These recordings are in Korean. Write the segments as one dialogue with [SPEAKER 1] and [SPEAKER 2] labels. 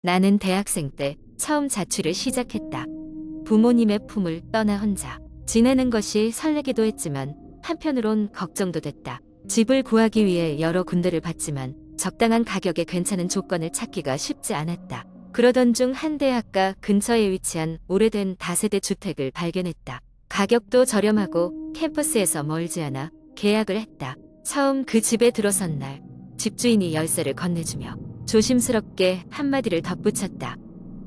[SPEAKER 1] 나는 대학생 때 처음 자취를 시작했다. 부모님의 품을 떠나 혼자 지내는 것이 설레기도 했지만 한편으론 걱정도 됐다. 집을 구하기 위해 여러 군데를 봤지만 적당한 가격에 괜찮은 조건을 찾기가 쉽지 않았다. 그러던 중 한 대학가 근처에 위치한 오래된 다세대 주택을 발견했다. 가격도 저렴하고 캠퍼스에서 멀지 않아 계약을 했다. 처음 그 집에 들어선 날 집주인이 열쇠를 건네주며 조심스럽게 한마디를 덧붙였다.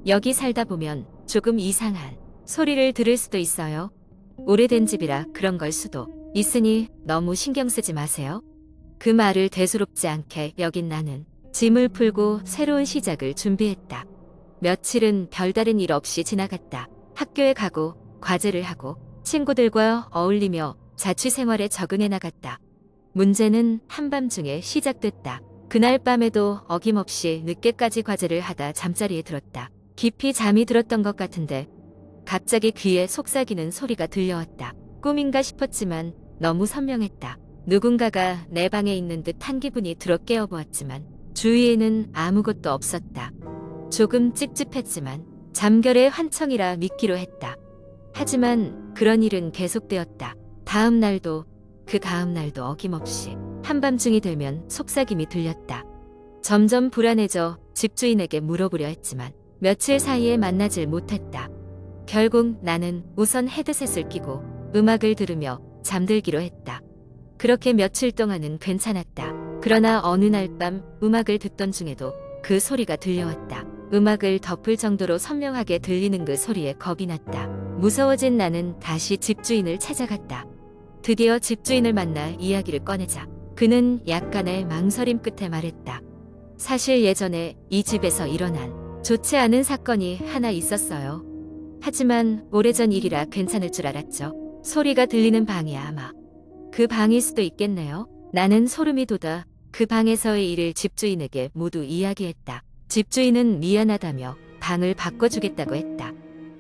[SPEAKER 1] 여기 살다 보면 조금 이상한 소리를 들을 수도 있어요. 오래된 집이라 그런 걸 수도 있으니 너무 신경 쓰지 마세요. 그 말을 대수롭지 않게 여긴 나는 짐을 풀고 새로운 시작을 준비했다. 며칠은 별다른 일 없이 지나갔다. 학교에 가고 과제를 하고 친구들과 어울리며 자취 생활에 적응해 나갔다. 문제는 한밤중에 시작됐다. 그날 밤에도 어김없이 늦게까지 과제를 하다 잠자리에 들었다. 깊이 잠이 들었던 것 같은데 갑자기 귀에 속삭이는 소리가 들려왔다. 꿈인가 싶었지만 너무 선명했다. 누군가가 내 방에 있는 듯한 기분이 들어 깨어보았지만 주위에는 아무것도 없었다. 조금 찝찝했지만 잠결의 환청이라 믿기로 했다. 하지만 그런 일은 계속되었다. 다음 날도 그 다음 날도 어김없이 한밤중이 되면 속삭임이 들렸다. 점점 불안해져 집주인에게 물어보려 했지만 며칠 사이에 만나질 못했다. 결국 나는 우선 헤드셋을 끼고 음악을 들으며 잠들기로 했다. 그렇게 며칠 동안은 괜찮았다. 그러나 어느 날 밤 음악을 듣던 중에도 그 소리가 들려왔다. 음악을 덮을 정도로 선명하게 들리는 그 소리에 겁이 났다. 무서워진 나는 다시 집주인을 찾아갔다. 드디어 집주인을 만나 이야기를 꺼내자 그는 약간의 망설임 끝에 말했다. 사실 예전에 이 집에서 일어난 좋지 않은 사건이 하나 있었어요. 하지만 오래전 일이라 괜찮을 줄 알았죠. 소리가 들리는 방이 아마 그 방일 수도 있겠네요. 나는 소름이 돋아 그 방에서의 일을 집주인에게 모두 이야기했다. 집주인은 미안하다며 방을 바꿔주겠다고 했다.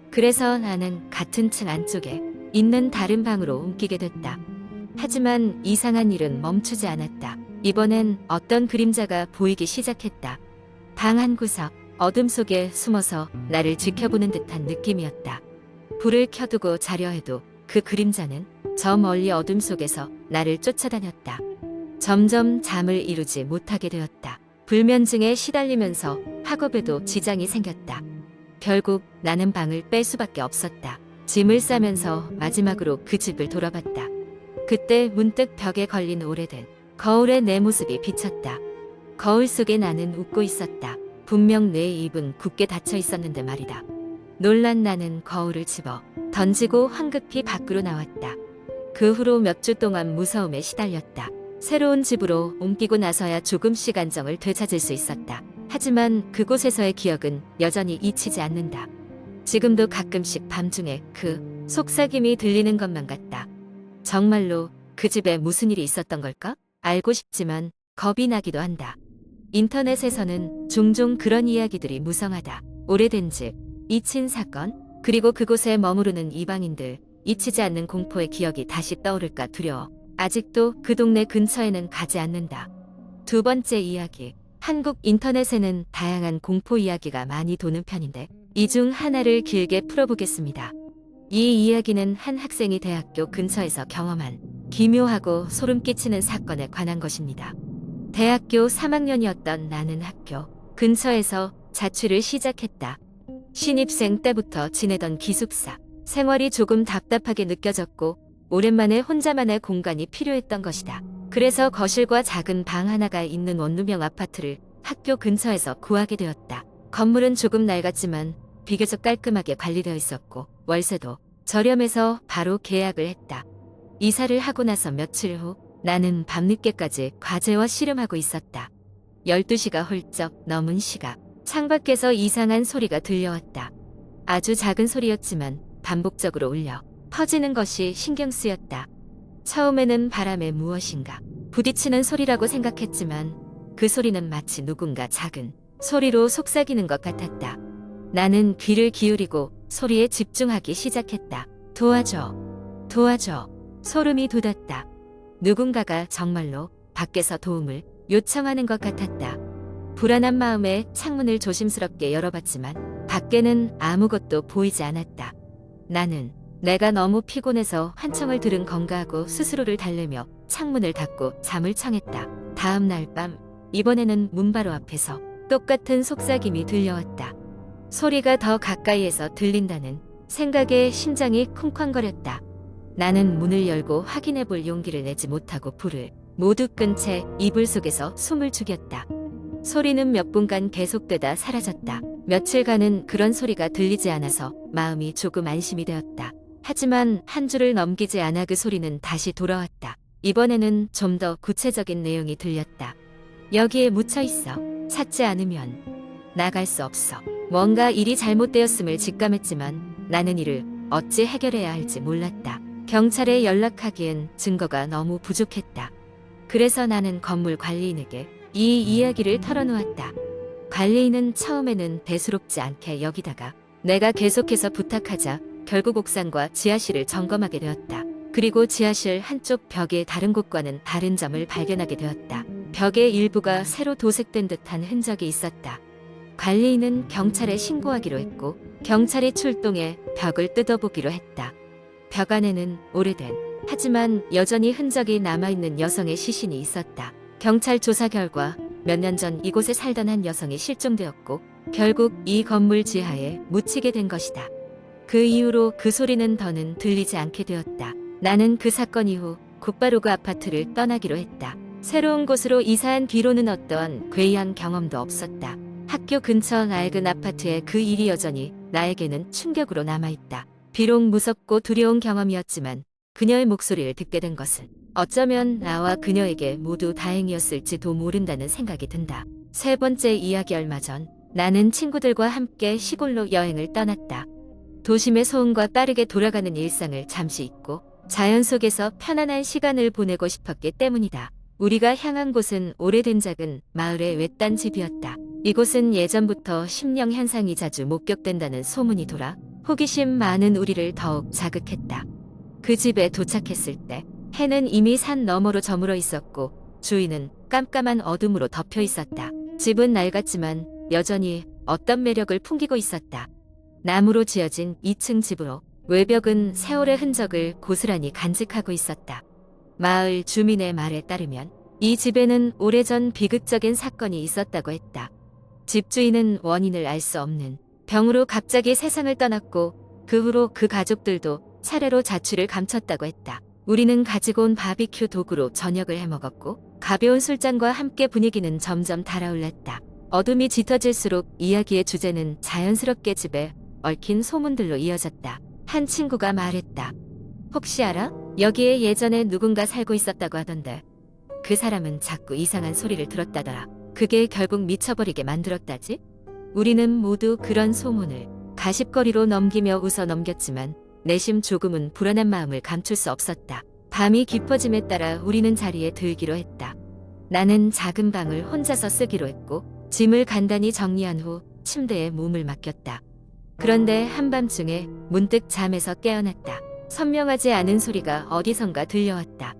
[SPEAKER 1] 그래서 나는 같은 층 안쪽에 있는 다른 방으로 옮기게 됐다. 하지만 이상한 일은 멈추지 않았다. 이번엔 어떤 그림자가 보이기 시작했다. 방 한 구석, 어둠 속에 숨어서 나를 지켜보는 듯한 느낌이었다. 불을 켜두고 자려 해도 그 그림자는 저 멀리 어둠 속에서 나를 쫓아다녔다. 점점 잠을 이루지 못하게 되었다. 불면증에 시달리면서 학업에도 지장이 생겼다. 결국 나는 방을 뺄 수밖에 없었다. 짐을 싸면서 마지막으로 그 집을 돌아봤다. 그때 문득 벽에 걸린 오래된 거울에 내 모습이 비쳤다. 거울 속에 나는 웃고 있었다. 분명 내 입은 굳게 닫혀 있었는데 말이다. 놀란 나는 거울을 집어 던지고 황급히 밖으로 나왔다. 그 후로 몇 주 동안 무서움에 시달렸다. 새로운 집으로 옮기고 나서야 조금씩 안정을 되찾을 수 있었다. 하지만 그곳에서의 기억은 여전히 잊히지 않는다. 지금도 가끔씩 밤중에 그 속삭임이 들리는 것만 같다. 정말로 그 집에 무슨 일이 있었던 걸까? 알고 싶지만 겁이 나기도 한다. 인터넷에서는 종종 그런 이야기들이 무성하다. 오래된 집, 잊힌 사건, 그리고 그곳에 머무르는 이방인들, 잊히지 않는 공포의 기억이 다시 떠오를까 두려워. 아직도 그 동네 근처에는 가지 않는다. 두 번째 이야기. 한국 인터넷에는 다양한 공포 이야기가 많이 도는 편인데 이 중 하나를 길게 풀어보겠습니다. 이 이야기는 한 학생이 대학교 근처에서 경험한 기묘하고 소름 끼치는 사건에 관한 것입니다. 대학교 3학년이었던 나는 학교 근처에서 자취를 시작했다. 신입생 때부터 지내던 기숙사 생활이 조금 답답하게 느껴졌고 오랜만에 혼자만의 공간이 필요했던 것이다. 그래서 거실과 작은 방 하나가 있는 원룸형 아파트를 학교 근처에서 구하게 되었다. 건물은 조금 낡았지만 비교적 깔끔하게 관리되어 있었고 월세도 저렴해서 바로 계약을 했다. 이사를 하고 나서 며칠 후 나는 밤늦게까지 과제와 씨름하고 있었다. 12시가 훌쩍 넘은 시각 창밖에서 이상한 소리가 들려왔다. 아주 작은 소리였지만 반복적으로 울려 퍼지는 것이 신경 쓰였다. 처음에는 바람에 무엇인가 부딪히는 소리라고 생각했지만 그 소리는 마치 누군가 작은 소리로 속삭이는 것 같았다. 나는 귀를 기울이고 소리에 집중하기 시작했다. 도와줘, 도와줘. 소름이 돋았다. 누군가가 정말로 밖에서 도움을 요청하는 것 같았다. 불안한 마음에 창문을 조심스럽게 열어봤지만 밖에는 아무것도 보이지 않았다. 나는 내가 너무 피곤해서 환청을 들은 건가 하고 스스로를 달래며 창문을 닫고 잠을 청했다. 다음 날 밤, 이번에는 문 바로 앞에서 똑같은 속삭임이 들려왔다. 소리가 더 가까이에서 들린다는 생각에 심장이 쿵쾅거렸다. 나는 문을 열고 확인해 볼 용기를 내지 못하고 불을 모두 끈 채 이불 속에서 숨을 죽였다. 소리는 몇 분간 계속되다 사라졌다. 며칠간은 그런 소리가 들리지 않아서 마음이 조금 안심이 되었다. 하지만 한 주를 넘기지 않아 그 소리는 다시 돌아왔다. 이번에는 좀 더 구체적인 내용이 들렸다. 여기에 묻혀 있어. 찾지 않으면 나갈 수 없어. 뭔가 일이 잘못되었음을 직감했지만 나는 이를 어찌 해결해야 할지 몰랐다. 경찰에 연락하기엔 증거가 너무 부족했다. 그래서 나는 건물 관리인에게 이 이야기를 털어놓았다. 관리인은 처음에는 대수롭지 않게 여기다가 내가 계속해서 부탁하자 결국 옥상과 지하실을 점검하게 되었다. 그리고 지하실 한쪽 벽의 다른 곳과는 다른 점을 발견하게 되었다. 벽의 일부가 새로 도색된 듯한 흔적이 있었다. 관리인은 경찰에 신고하기로 했고 경찰이 출동해 벽을 뜯어보기로 했다. 벽 안에는 오래된 하지만 여전히 흔적이 남아있는 여성의 시신이 있었다. 경찰 조사 결과 몇 년 전 이곳에 살던 한 여성이 실종되었고 결국 이 건물 지하에 묻히게 된 것이다. 그 이후로 그 소리는 더는 들리지 않게 되었다. 나는 그 사건 이후 곧바로 그 아파트를 떠나기로 했다. 새로운 곳으로 이사한 뒤로는 어떠한 괴이한 경험도 없었다. 학교 근처 낡은 아파트의 그 일이 여전히 나에게는 충격으로 남아있다. 비록 무섭고 두려운 경험이었지만 그녀의 목소리를 듣게 된 것은 어쩌면 나와 그녀에게 모두 다행이었을지도 모른다는 생각이 든다. 세 번째 이야기 얼마 전 나는 친구들과 함께 시골로 여행을 떠났다. 도심의 소음과 빠르게 돌아가는 일상을 잠시 잊고 자연 속에서 편안한 시간을 보내고 싶었기 때문이다. 우리가 향한 곳은 오래된 작은 마을의 외딴 집이었다. 이곳은 예전부터 심령 현상이 자주 목격된다는 소문이 돌아 호기심 많은 우리를 더욱 자극했다. 그 집에 도착했을 때 해는 이미 산 너머로 저물어 있었고 주위는 깜깜한 어둠으로 덮여 있었다. 집은 낡았지만 여전히 어떤 매력을 풍기고 있었다. 나무로 지어진 2층 집으로 외벽은 세월의 흔적을 고스란히 간직하고 있었다. 마을 주민의 말에 따르면 이 집에는 오래전 비극적인 사건이 있었다고 했다. 집주인은 원인을 알 수 없는 병으로 갑자기 세상을 떠났고 그 후로 그 가족들도 차례로 자취를 감췄다고 했다. 우리는 가지고 온 바비큐 도구로 저녁을 해먹었고 가벼운 술잔과 함께 분위기는 점점 달아올랐다. 어둠이 짙어질수록 이야기의 주제는 자연스럽게 집에 얽힌 소문들로 이어졌다. 한 친구가 말했다. 혹시 알아? 여기에 예전에 누군가 살고 있었다고 하던데 그 사람은 자꾸 이상한 소리를 들었다더라. 그게 결국 미쳐버리게 만들었다지? 우리는 모두 그런 소문을 가십거리로 넘기며 웃어 넘겼지만 내심 조금은 불안한 마음을 감출 수 없었다. 밤이 깊어짐에 따라 우리는 자리에 들기로 했다. 나는 작은 방을 혼자서 쓰기로 했고 짐을 간단히 정리한 후 침대에 몸을 맡겼다. 그런데 한밤중에 문득 잠에서 깨어났다. 선명하지 않은 소리가 어디선가 들려왔다.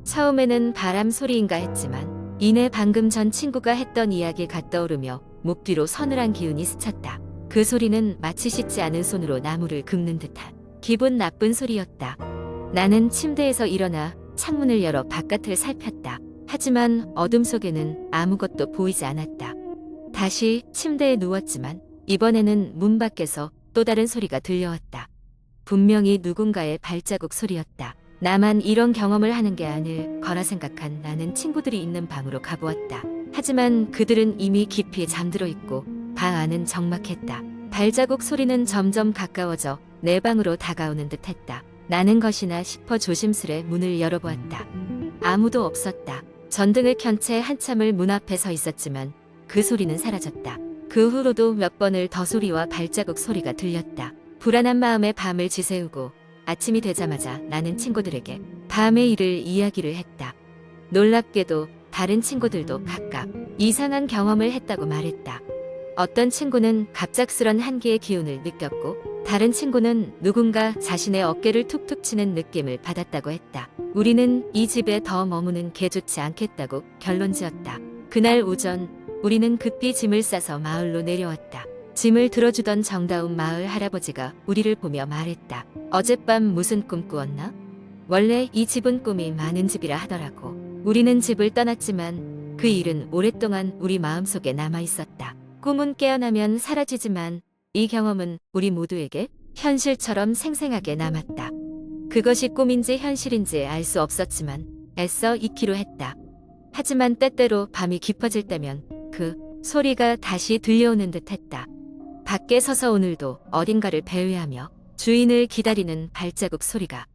[SPEAKER 1] 처음에는 바람 소리인가 했지만 이내 방금 전 친구가 했던 이야기가 떠오르며 목 뒤로 서늘한 기운이 스쳤다. 그 소리는 마치 씻지 않은 손으로 나무를 긁는 듯한 기분 나쁜 소리였다. 나는 침대에서 일어나 창문을 열어 바깥을 살폈다. 하지만 어둠 속에는 아무것도 보이지 않았다. 다시 침대에 누웠지만 이번에는 문 밖에서 또 다른 소리가 들려왔다. 분명히 누군가의 발자국 소리였다. 나만 이런 경험을 하는 게 아닐 거라 생각한 나는 친구들이 있는 방으로 가보았다. 하지만 그들은 이미 깊이 잠들어 있고 방 안은 적막했다. 발자국 소리는 점점 가까워져 내 방으로 다가오는 듯했다. 나는 것이나 싶어 조심스레 문을 열어보았다. 아무도 없었다. 전등을 켠 채 한참을 문 앞에 서 있었지만 그 소리는 사라졌다. 그 후로도 몇 번을 더 소리와 발자국 소리가 들렸다. 불안한 마음에 밤을 지새우고 아침이 되자마자 나는 친구들에게 밤의 일을 이야기를 했다. 놀랍게도 다른 친구들도 각각 이상한 경험을 했다고 말했다. 어떤 친구는 갑작스런 한기의 기운을 느꼈고 다른 친구는 누군가 자신의 어깨를 툭툭 치는 느낌을 받았다고 했다. 우리는 이 집에 더 머무는 게 좋지 않겠다고 결론지었다. 그날 오전 우리는 급히 짐을 싸서 마을로 내려왔다. 짐을 들어주던 정다운 마을 할아버지가 우리를 보며 말했다. 어젯밤 무슨 꿈 꾸었나? 원래 이 집은 꿈이 많은 집이라 하더라고. 우리는 집을 떠났지만 그 일은 오랫동안 우리 마음속에 남아 있었다. 꿈은 깨어나면 사라지지만 이 경험은 우리 모두에게 현실처럼 생생하게 남았다. 그것이 꿈인지 현실인지 알 수 없었지만 애써 잊기로 했다. 하지만 때때로 밤이 깊어질 때면 그 소리가 다시 들려오는 듯 했다. 밖에 서서 오늘도 어딘가를 배회하며 주인을 기다리는 발자국 소리가.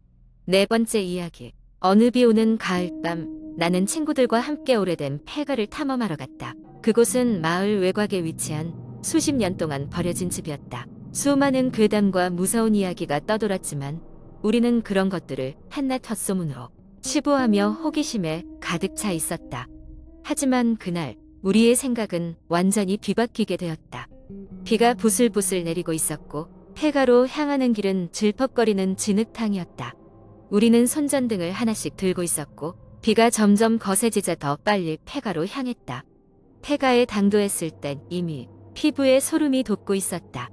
[SPEAKER 1] 네 번째 이야기. 어느 비 오는 가을밤, 나는 친구들과 함께 오래된 폐가를 탐험하러 갔다. 그곳은 마을 외곽에 위치한 수십 년 동안 버려진 집이었다. 수많은 괴담과 무서운 이야기가 떠돌았지만 우리는 그런 것들을 한낱 헛소문으로 치부하며 호기심에 가득 차 있었다. 하지만 그날 우리의 생각은 완전히 뒤바뀌게 되었다. 비가 부슬부슬 내리고 있었고 폐가로 향하는 길은 질퍽거리는 진흙탕이었다. 우리는 손전등을 하나씩 들고 있었고 비가 점점 거세지자 더 빨리 폐가로 향했다. 폐가에 당도했을 땐 이미 피부에 소름이 돋고 있었다.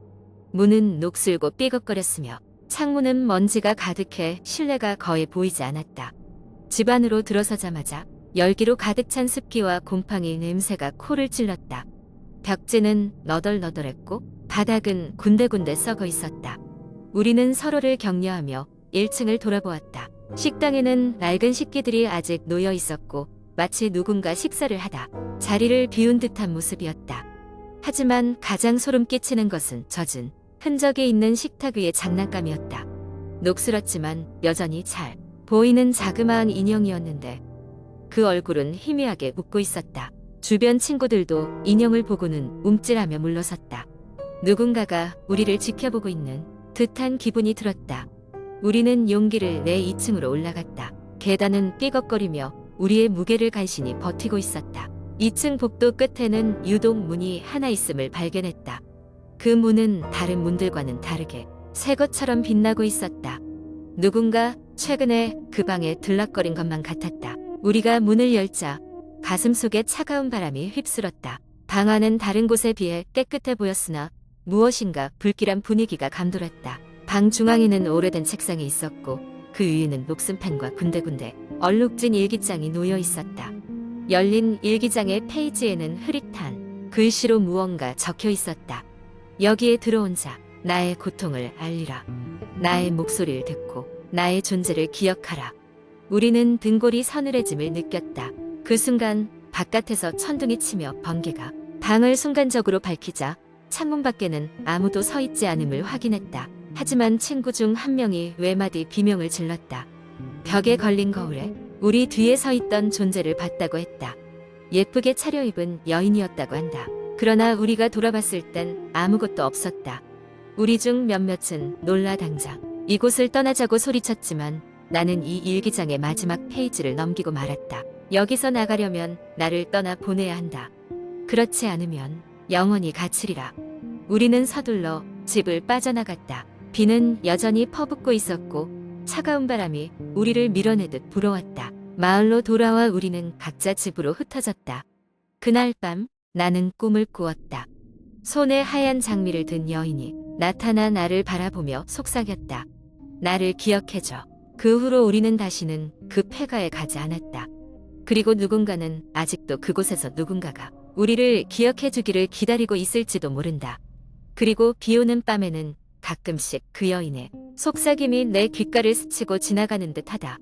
[SPEAKER 1] 문은 녹슬고 삐걱거렸으며 창문은 먼지가 가득해 실내가 거의 보이지 않았다. 집 안으로 들어서자마자 열기로 가득 찬 습기와 곰팡이 냄새가 코를 찔렀다. 벽지는 너덜너덜했고 바닥은 군데군데 썩어 있었다. 우리는 서로를 격려하며 1층을 돌아보았다. 식당에는 낡은 식기들이 아직 놓여 있었고 마치 누군가 식사를 하다 자리를 비운 듯한 모습이었다. 하지만 가장 소름 끼치는 것은 젖은 흔적이 있는 식탁 위의 장난감이었다. 녹슬었지만 여전히 잘 보이는 자그마한 인형이었는데 그 얼굴은 희미하게 웃고 있었다. 주변 친구들도 인형을 보고는 움찔하며 물러섰다. 누군가가 우리를 지켜보고 있는 듯한 기분이 들었다. 우리는 용기를 내 2층으로 올라갔다. 계단은 삐걱거리며 우리의 무게를 간신히 버티고 있었다. 2층 복도 끝에는 유독 문이 하나 있음을 발견했다. 그 문은 다른 문들과는 다르게 새 것처럼 빛나고 있었다. 누군가 최근에 그 방에 들락거린 것만 같았다. 우리가 문을 열자 가슴속에 차가운 바람이 휩쓸었다. 방 안은 다른 곳에 비해 깨끗해 보였으나 무엇인가 불길한 분위기가 감돌았다. 방 중앙에는 오래된 책상이 있었고 그 위에는 녹슨 펜과 군데군데 얼룩진 일기장이 놓여 있었다. 열린 일기장의 페이지에는 흐릿한 글씨로 무언가 적혀 있었다. 여기에 들어온 자, 나의 고통을 알리라. 나의 목소리를 듣고 나의 존재를 기억하라. 우리는 등골이 서늘해짐을 느꼈다. 그 순간 바깥에서 천둥이 치며 번개가 방을 순간적으로 밝히자 창문 밖에는 아무도 서 있지 않음을 확인했다. 하지만 친구 중 한 명이 외마디 비명을 질렀다. 벽에 걸린 거울에 우리 뒤에 서 있던 존재를 봤다고 했다. 예쁘게 차려입은 여인이었다고 한다. 그러나 우리가 돌아봤을 땐 아무것도 없었다. 우리 중 몇몇은 놀라 당장 이곳을 떠나자고 소리쳤지만 나는 이 일기장의 마지막 페이지를 넘기고 말았다. 여기서 나가려면 나를 떠나 보내야 한다. 그렇지 않으면 영원히 갇히리라. 우리는 서둘러 집을 빠져나갔다. 비는 여전히 퍼붓고 있었고 차가운 바람이 우리를 밀어내듯 불어왔다. 마을로 돌아와 우리는 각자 집으로 흩어졌다. 그날 밤 나는 꿈을 꾸었다. 손에 하얀 장미를 든 여인이 나타나 나를 바라보며 속삭였다. 나를 기억해줘. 그 후로 우리는 다시는 그 폐가에 가지 않았다. 그리고 누군가는 아직도 그곳에서 누군가가 우리를 기억해주기를 기다리고 있을지도 모른다. 그리고 비 오는 밤에는 가끔씩 그 여인의 속삭임이 내 귓가를 스치고 지나가는 듯하다.